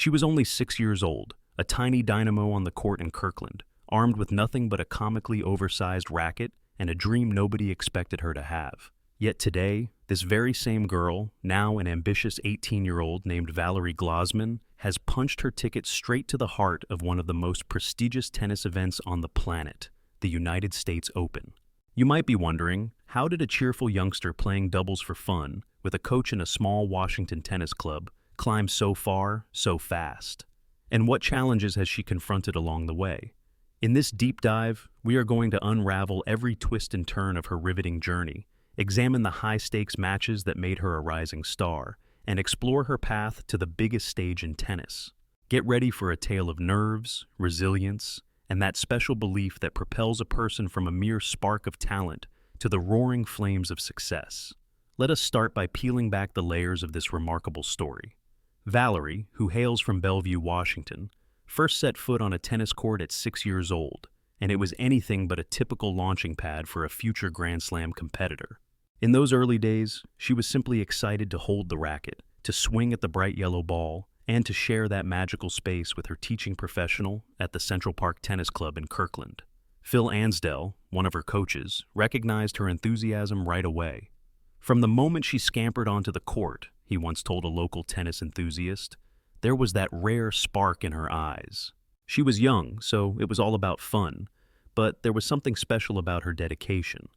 She was only 6 years old, a tiny dynamo on the court in Kirkland, armed with nothing but a comically oversized racket and a dream nobody expected her to have. Yet today, this very same girl, now an ambitious 18-year-old named Valerie Glozman, has punched her ticket straight to the heart of one of the most prestigious tennis events on the planet, the United States Open. You might be wondering, how did a cheerful youngster playing doubles for fun, with a coach in a small Washington tennis club, climb so far, so fast? And what challenges has she confronted along the way? In this deep dive, we are going to unravel every twist and turn of her riveting journey, examine the high-stakes matches that made her a rising star, and explore her path to the biggest stage in tennis. Get ready for a tale of nerves, resilience, and that special belief that propels a person from a mere spark of talent to the roaring flames of success. Let us start by peeling back the layers of this remarkable story. Valerie, who hails from Bellevue, Washington, first set foot on a tennis court at 6 years old, and it was anything but a typical launching pad for a future Grand Slam competitor. In those early days, she was simply excited to hold the racket, to swing at the bright yellow ball, and to share that magical space with her teaching professional at the Central Park Tennis Club in Kirkland. Phil Ansdell, one of her coaches, recognized her enthusiasm right away. From the moment she scampered onto the court, he once told a local tennis enthusiast, there was that rare spark in her eyes. She was young, so it was all about fun, but there was something special about her dedication.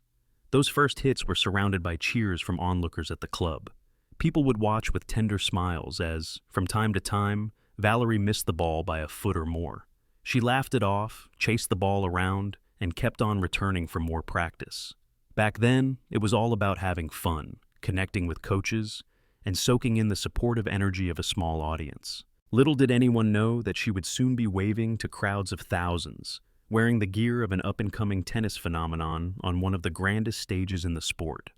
Those first hits were surrounded by cheers from onlookers at the club. People would watch with tender smiles as, from time to time, Valerie missed the ball by a foot or more. She laughed it off, chased the ball around, and kept on returning for more practice. Back then, it was all about having fun, connecting with coaches, and soaking in the supportive energy of a small audience. Little did anyone know that she would soon be waving to crowds of thousands, wearing the gear of an up-and-coming tennis phenomenon on one of the grandest stages in the sport.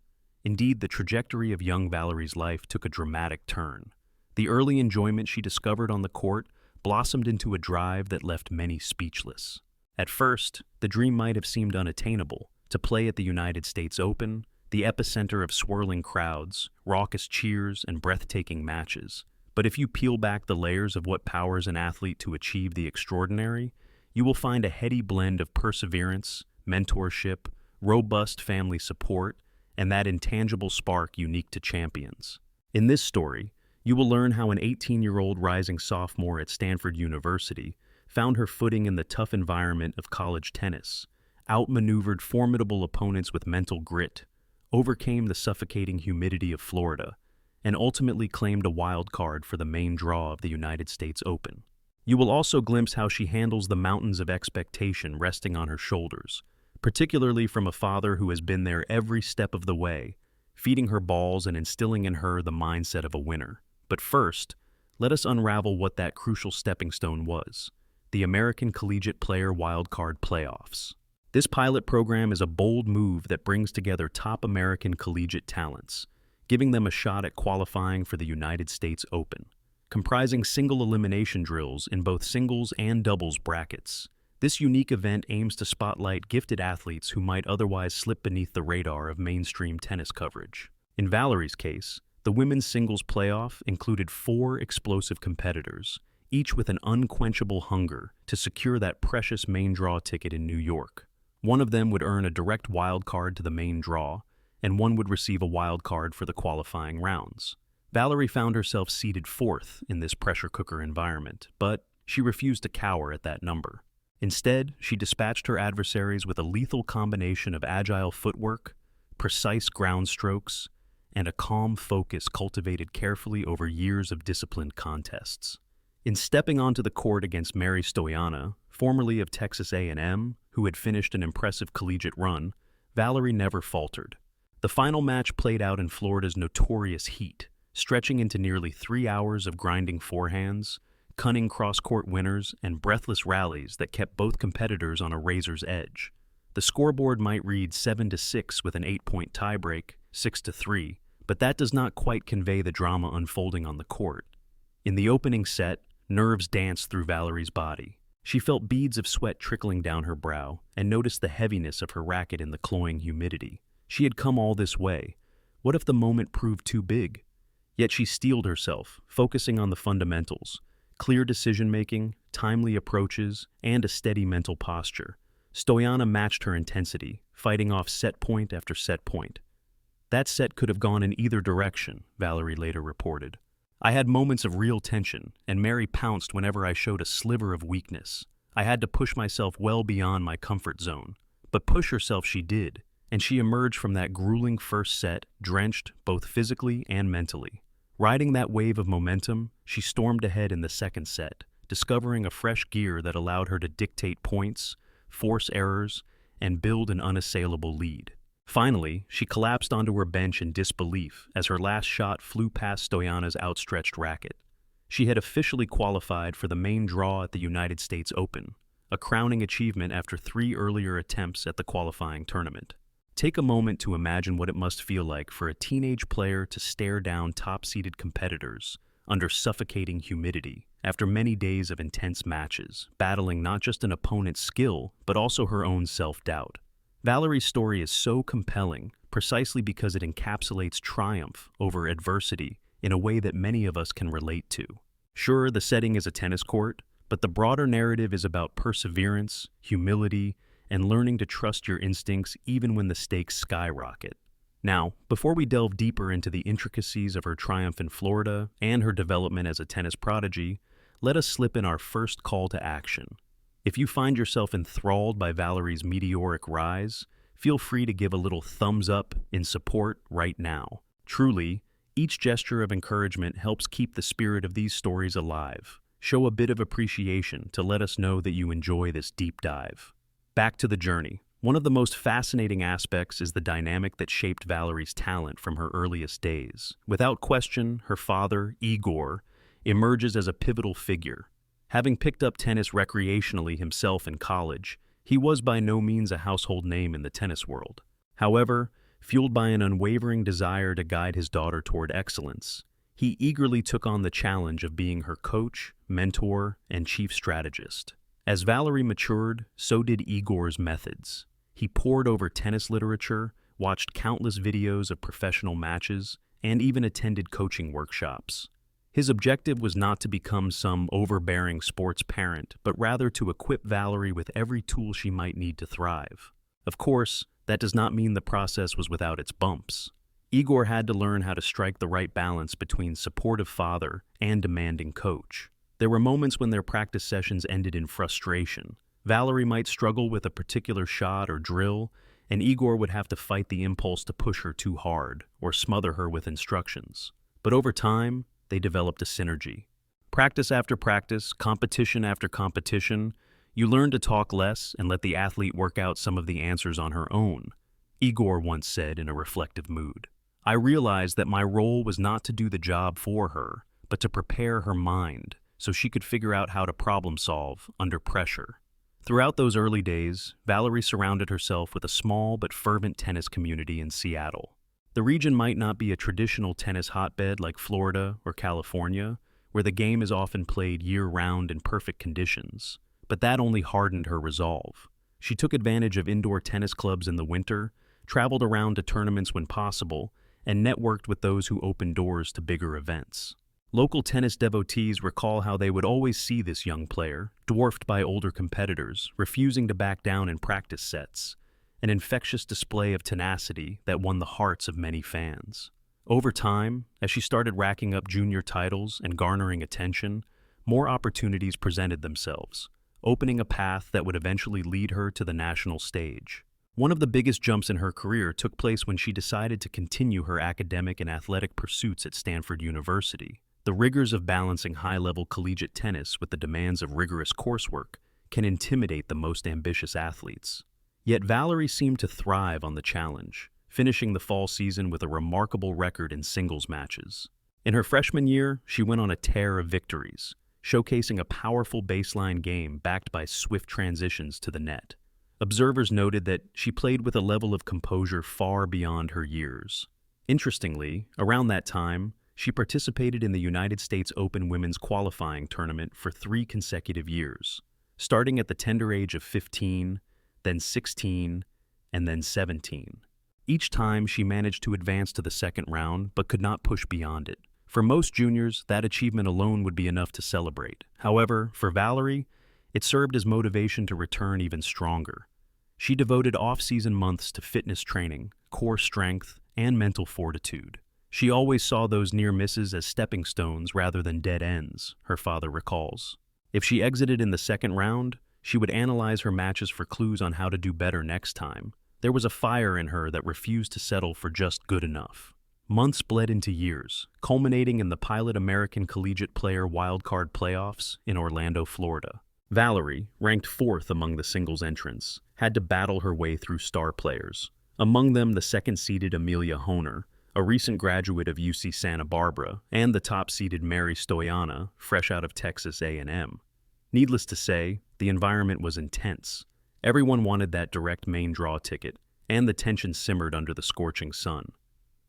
Indeed, the trajectory of young Valerie's life took a dramatic turn. The early enjoyment she discovered on the court blossomed into a drive that left many speechless. At first, the dream might have seemed unattainable, to play at the United States Open, the epicenter of swirling crowds, raucous cheers, and breathtaking matches. But if you peel back the layers of what powers an athlete to achieve the extraordinary, you will find a heady blend of perseverance, mentorship, robust family support, and that intangible spark unique to champions. In this story, you will learn how an 18-year-old rising sophomore at Stanford University found her footing in the tough environment of college tennis, outmaneuvered formidable opponents with mental grit, overcame the suffocating humidity of Florida, and ultimately claimed a wild card for the main draw of the United States Open. You will also glimpse how she handles the mountains of expectation resting on her shoulders, particularly from a father who has been there every step of the way, feeding her balls and instilling in her the mindset of a winner. But first, let us unravel what that crucial stepping stone was: the American Collegiate Player Wildcard Playoffs. This pilot program is a bold move that brings together top American collegiate talents, giving them a shot at qualifying for the United States Open. Comprising single elimination drills in both singles and doubles brackets, this unique event aims to spotlight gifted athletes who might otherwise slip beneath the radar of mainstream tennis coverage. In Valerie's case, the women's singles playoff included 4 explosive competitors, each with an unquenchable hunger to secure that precious main draw ticket in New York. One of them would earn a direct wild card to the main draw, and one would receive a wild card for the qualifying rounds. Valerie found herself seated 4th in this pressure cooker environment, but she refused to cower at that number. Instead, she dispatched her adversaries with a lethal combination of agile footwork, precise ground strokes, and a calm focus cultivated carefully over years of disciplined contests. In stepping onto the court against Mary Stoyana, formerly of Texas A&M, who had finished an impressive collegiate run, Valerie never faltered. The final match played out in Florida's notorious heat, stretching into nearly 3 hours of grinding forehands, cunning cross-court winners, and breathless rallies that kept both competitors on a razor's edge. The scoreboard might read 7-6 with an 8-point tiebreak, 6-3, but that does not quite convey the drama unfolding on the court. In the opening set, nerves danced through Valerie's body. She felt beads of sweat trickling down her brow and noticed the heaviness of her racket in the cloying humidity. She had come all this way. What if the moment proved too big? Yet she steeled herself, focusing on the fundamentals, clear decision-making, timely approaches, and a steady mental posture. Stoyana matched her intensity, fighting off set point after set point. That set could have gone in either direction, Valerie later reported. I had moments of real tension, and Mary pounced whenever I showed a sliver of weakness. I had to push myself well beyond my comfort zone. But push herself she did, and she emerged from that grueling first set drenched both physically and mentally. Riding that wave of momentum, she stormed ahead in the second set, discovering a fresh gear that allowed her to dictate points, force errors, and build an unassailable lead. Finally, she collapsed onto her bench in disbelief as her last shot flew past Stoyana's outstretched racket. She had officially qualified for the main draw at the United States Open, a crowning achievement after 3 earlier attempts at the qualifying tournament. Take a moment to imagine what it must feel like for a teenage player to stare down top-seeded competitors under suffocating humidity after many days of intense matches, battling not just an opponent's skill, but also her own self-doubt. Valerie's story is so compelling precisely because it encapsulates triumph over adversity in a way that many of us can relate to. Sure, the setting is a tennis court, but the broader narrative is about perseverance, humility, and learning to trust your instincts even when the stakes skyrocket. Now, before we delve deeper into the intricacies of her triumph in Florida and her development as a tennis prodigy, let us slip in our first call to action. If you find yourself enthralled by Valerie's meteoric rise, feel free to give a little thumbs up in support right now. Truly, each gesture of encouragement helps keep the spirit of these stories alive. Show a bit of appreciation to let us know that you enjoy this deep dive. Back to the journey. One of the most fascinating aspects is the dynamic that shaped Valerie's talent from her earliest days. Without question, her father, Igor, emerges as a pivotal figure. Having picked up tennis recreationally himself in college, he was by no means a household name in the tennis world. However, fueled by an unwavering desire to guide his daughter toward excellence, he eagerly took on the challenge of being her coach, mentor, and chief strategist. As Valerie matured, so did Igor's methods. He pored over tennis literature, watched countless videos of professional matches, and even attended coaching workshops. His objective was not to become some overbearing sports parent, but rather to equip Valerie with every tool she might need to thrive. Of course, that does not mean the process was without its bumps. Igor had to learn how to strike the right balance between supportive father and demanding coach. There were moments when their practice sessions ended in frustration. Valerie might struggle with a particular shot or drill, and Igor would have to fight the impulse to push her too hard or smother her with instructions. But over time, they developed a synergy. Practice after practice, competition after competition, you learn to talk less and let the athlete work out some of the answers on her own. Igor once said in a reflective mood, "I realized that my role was not to do the job for her, but to prepare her mind so she could figure out how to problem solve under pressure." Throughout those early days, Valerie surrounded herself with a small but fervent tennis community in Seattle. The region might not be a traditional tennis hotbed like Florida or California, where the game is often played year-round in perfect conditions, but that only hardened her resolve. She took advantage of indoor tennis clubs in the winter, traveled around to tournaments when possible, and networked with those who opened doors to bigger events. Local tennis devotees recall how they would always see this young player, dwarfed by older competitors, refusing to back down in practice sets, an infectious display of tenacity that won the hearts of many fans. Over time, as she started racking up junior titles and garnering attention, more opportunities presented themselves, opening a path that would eventually lead her to the national stage. One of the biggest jumps in her career took place when she decided to continue her academic and athletic pursuits at Stanford University. The rigors of balancing high-level collegiate tennis with the demands of rigorous coursework can intimidate the most ambitious athletes. Yet Valerie seemed to thrive on the challenge, finishing the fall season with a remarkable record in singles matches. In her freshman year, she went on a tear of victories, showcasing a powerful baseline game backed by swift transitions to the net. Observers noted that she played with a level of composure far beyond her years. Interestingly, around that time, she participated in the United States Open Women's Qualifying Tournament for 3 consecutive years, starting at the tender age of 15, then 16, and then 17. Each time she managed to advance to the second round, but could not push beyond it, For most juniors, that achievement alone would be enough to celebrate. However, for Valerie, it served as motivation to return even stronger. She devoted off-season months to fitness training, core strength, and mental fortitude. She always saw those near misses as stepping stones rather than dead ends, her father recalls. If she exited in the second round, she would analyze her matches for clues on how to do better next time. There was a fire in her that refused to settle for just good enough. Months bled into years, culminating in the Pilot American Collegiate Player Wildcard Playoffs in Orlando, Florida. Valerie, ranked fourth among the singles entrants, had to battle her way through star players. Among them, the second-seeded Amelia Honer, a recent graduate of UC Santa Barbara, and the top-seeded Mary Stoyana, fresh out of Texas A&M. Needless to say, the environment was intense. Everyone wanted that direct main draw ticket, and the tension simmered under the scorching sun.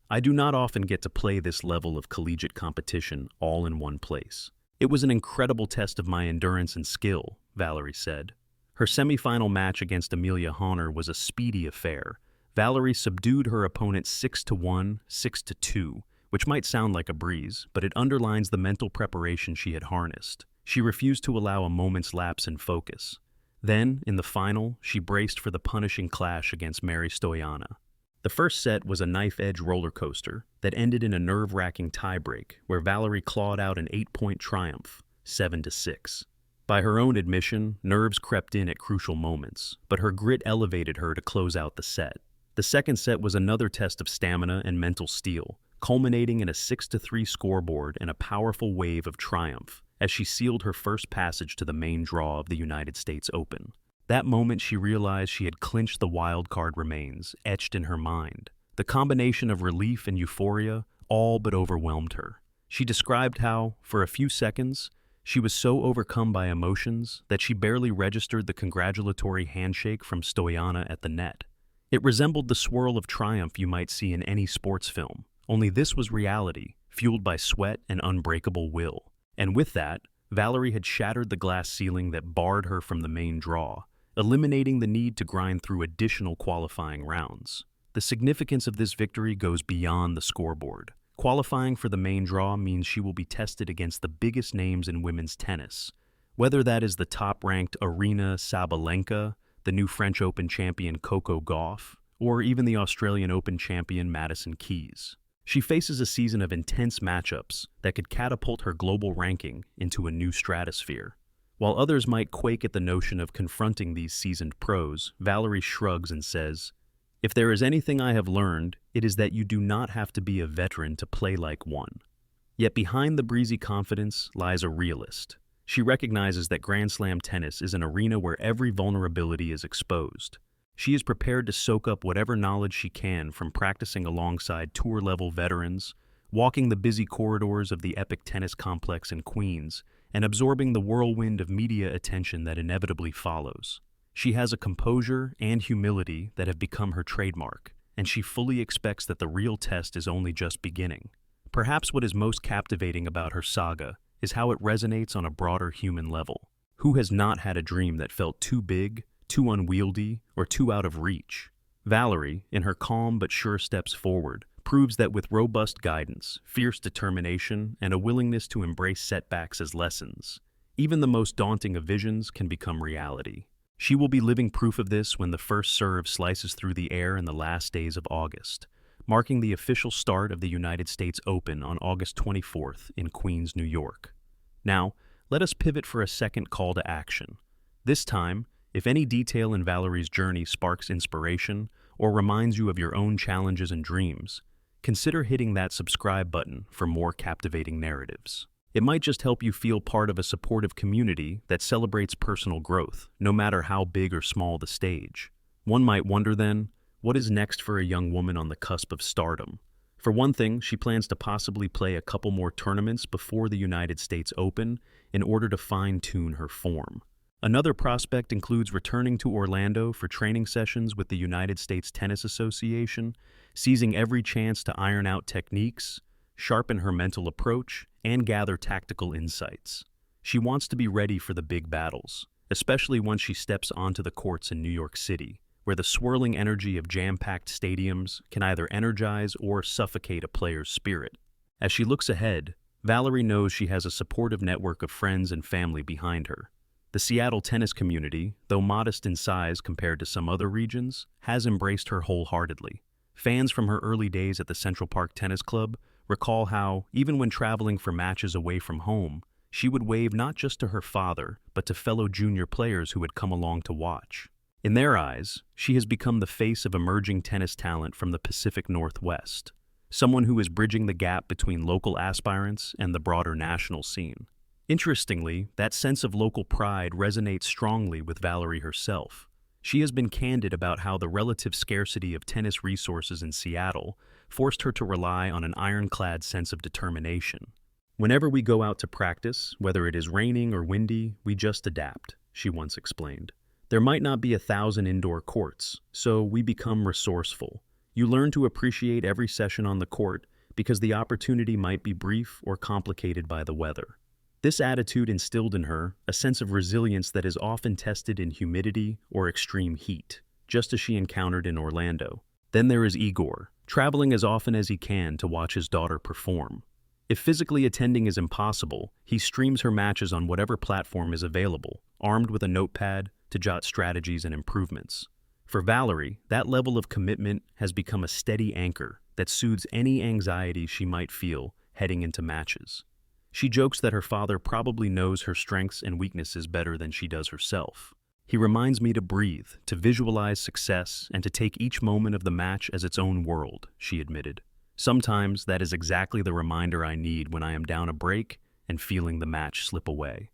I do not often get to play this level of collegiate competition all in one place. It was an incredible test of my endurance and skill, Valerie said. Her semifinal match against Amelia Honer was a speedy affair. Valerie subdued her opponent 6-1, 6-2, which might sound like a breeze, but it underlines the mental preparation she had harnessed. She refused to allow a moment's lapse in focus. Then, in the final, she braced for the punishing clash against Mary Stoyana. The first set was a knife-edge roller coaster that ended in a nerve-wracking tiebreak where Valerie clawed out an 8-point triumph, 7-6. By her own admission, nerves crept in at crucial moments, but her grit elevated her to close out the set. The second set was another test of stamina and mental steel, culminating in a 6-3 scoreboard and a powerful wave of triumph as she sealed her first passage to the main draw of the United States Open. That moment she realized she had clinched the wild card remains, etched in her mind. The combination of relief and euphoria all but overwhelmed her. She described how, for a few seconds, she was so overcome by emotions that she barely registered the congratulatory handshake from Stoyana at the net. It resembled the swirl of triumph you might see in any sports film, only this was reality, fueled by sweat and unbreakable will. And with that, Valerie had shattered the glass ceiling that barred her from the main draw, eliminating the need to grind through additional qualifying rounds. The significance of this victory goes beyond the scoreboard. Qualifying for the main draw means she will be tested against the biggest names in women's tennis, whether that is the top-ranked Aryna Sabalenka, the new French Open champion Coco Gauff, or even the Australian Open champion Madison Keys. She faces a season of intense matchups that could catapult her global ranking into a new stratosphere. While others might quake at the notion of confronting these seasoned pros, Valerie shrugs and says, "If there is anything I have learned, it is that you do not have to be a veteran to play like one." Yet behind the breezy confidence lies a realist. She recognizes that Grand Slam tennis is an arena where every vulnerability is exposed. She is prepared to soak up whatever knowledge she can from practicing alongside tour-level veterans, walking the busy corridors of the Epic Tennis Complex in Queens, and absorbing the whirlwind of media attention that inevitably follows. She has a composure and humility that have become her trademark, and she fully expects that the real test is only just beginning. Perhaps what is most captivating about her saga is how it resonates on a broader human level. Who has not had a dream that felt too big, too unwieldy, or too out of reach? Valerie, in her calm but sure steps forward, proves that with robust guidance, fierce determination, and a willingness to embrace setbacks as lessons, even the most daunting of visions can become reality. She will be living proof of this when the first serve slices through the air in the last days of August, marking the official start of the United States Open on August 24th in Queens, New York. Now, let us pivot for a second call to action. This time, if any detail in Valerie's journey sparks inspiration or reminds you of your own challenges and dreams, consider hitting that subscribe button for more captivating narratives. It might just help you feel part of a supportive community that celebrates personal growth, no matter how big or small the stage. One might wonder then, what is next for a young woman on the cusp of stardom? For one thing, she plans to possibly play a couple more tournaments before the United States Open in order to fine-tune her form. Another prospect includes returning to Orlando for training sessions with the United States Tennis Association, seizing every chance to iron out techniques, sharpen her mental approach, and gather tactical insights. She wants to be ready for the big battles, especially once she steps onto the courts in New York City, where the swirling energy of jam-packed stadiums can either energize or suffocate a player's spirit. As she looks ahead, Valerie knows she has a supportive network of friends and family behind her. The Seattle tennis community, though modest in size compared to some other regions, has embraced her wholeheartedly. Fans from her early days at the Central Park Tennis Club recall how, even when traveling for matches away from home, she would wave not just to her father, but to fellow junior players who had come along to watch. In their eyes, she has become the face of emerging tennis talent from the Pacific Northwest, someone who is bridging the gap between local aspirants and the broader national scene. Interestingly, that sense of local pride resonates strongly with Valerie herself. She has been candid about how the relative scarcity of tennis resources in Seattle forced her to rely on an ironclad sense of determination. "Whenever we go out to practice, whether it is raining or windy, we just adapt," she once explained. "There might not be 1,000 indoor courts, so we become resourceful. You learn to appreciate every session on the court because the opportunity might be brief or complicated by the weather." This attitude instilled in her a sense of resilience that is often tested in humidity or extreme heat, just as she encountered in Orlando. Then there is Igor, traveling as often as he can to watch his daughter perform. If physically attending is impossible, he streams her matches on whatever platform is available, armed with a notepad to jot strategies and improvements. For Valerie, that level of commitment has become a steady anchor that soothes any anxiety she might feel heading into matches. She jokes that her father probably knows her strengths and weaknesses better than she does herself. "He reminds me to breathe, to visualize success, and to take each moment of the match as its own world," she admitted. "Sometimes that is exactly the reminder I need when I am down a break and feeling the match slip away."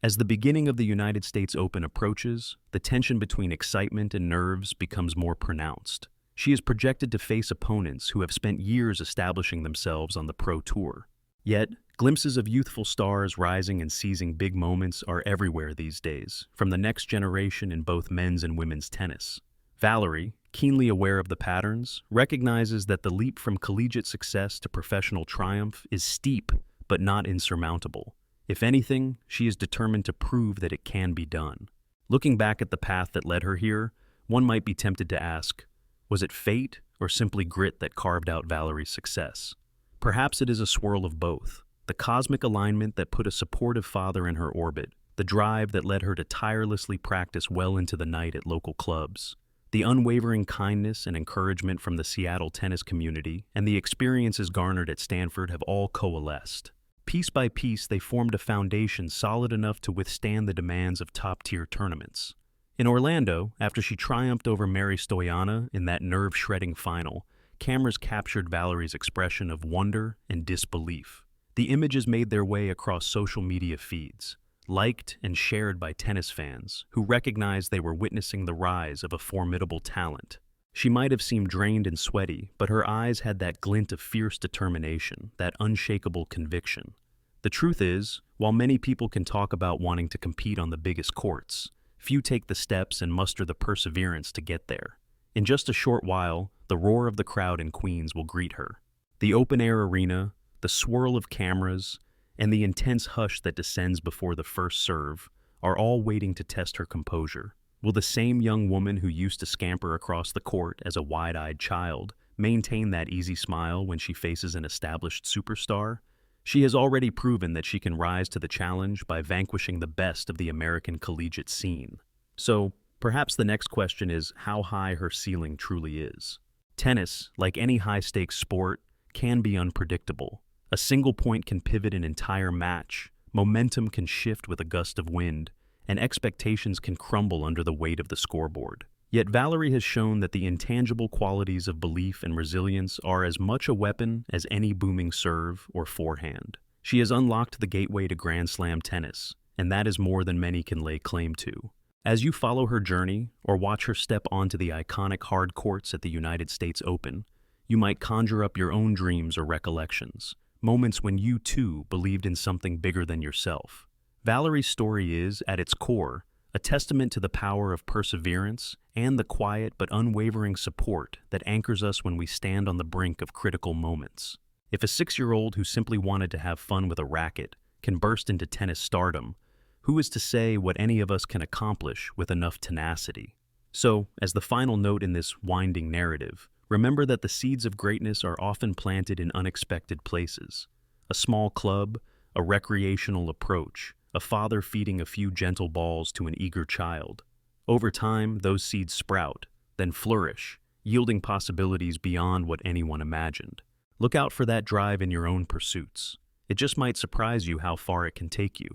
As the beginning of the United States Open approaches, the tension between excitement and nerves becomes more pronounced. She is projected to face opponents who have spent years establishing themselves on the pro tour. Yet, glimpses of youthful stars rising and seizing big moments are everywhere these days, from the next generation in both men's and women's tennis. Valerie, keenly aware of the patterns, recognizes that the leap from collegiate success to professional triumph is steep but not insurmountable. If anything, she is determined to prove that it can be done. Looking back at the path that led her here, one might be tempted to ask, was it fate or simply grit that carved out Valerie's success? Perhaps it is a swirl of both. The cosmic alignment that put a supportive father in her orbit, the drive that led her to tirelessly practice well into the night at local clubs, the unwavering kindness and encouragement from the Seattle tennis community, and the experiences garnered at Stanford have all coalesced. Piece by piece, they formed a foundation solid enough to withstand the demands of top-tier tournaments. In Orlando, after she triumphed over Mary Stoyana in that nerve-shredding final, cameras captured Valerie's expression of wonder and disbelief. The images made their way across social media feeds, liked and shared by tennis fans who recognized they were witnessing the rise of a formidable talent. She might have seemed drained and sweaty, but her eyes had that glint of fierce determination, that unshakable conviction. The truth is, while many people can talk about wanting to compete on the biggest courts, few take the steps and muster the perseverance to get there. In just a short while, the roar of the crowd in Queens will greet her. The open-air arena, the swirl of cameras, and the intense hush that descends before the first serve are all waiting to test her composure. Will the same young woman who used to scamper across the court as a wide-eyed child maintain that easy smile when she faces an established superstar? She has already proven that she can rise to the challenge by vanquishing the best of the American collegiate scene. So, perhaps the next question is how high her ceiling truly is. Tennis, like any high-stakes sport, can be unpredictable. A single point can pivot an entire match, momentum can shift with a gust of wind, and expectations can crumble under the weight of the scoreboard. Yet Valerie has shown that the intangible qualities of belief and resilience are as much a weapon as any booming serve or forehand. She has unlocked the gateway to Grand Slam tennis, and that is more than many can lay claim to. As you follow her journey or watch her step onto the iconic hard courts at the United States Open, you might conjure up your own dreams or recollections, moments when you too believed in something bigger than yourself. Valerie's story is, at its core, a testament to the power of perseverance and the quiet but unwavering support that anchors us when we stand on the brink of critical moments. If a 6-year-old who simply wanted to have fun with a racket can burst into tennis stardom, who is to say what any of us can accomplish with enough tenacity? So, as the final note in this winding narrative, Remember that the seeds of greatness are often planted in unexpected places. A small club, a recreational approach, a father feeding a few gentle balls to an eager child. Over time, those seeds sprout, then flourish, yielding possibilities beyond what anyone imagined. Look out for that drive in your own pursuits. It just might surprise you how far it can take you.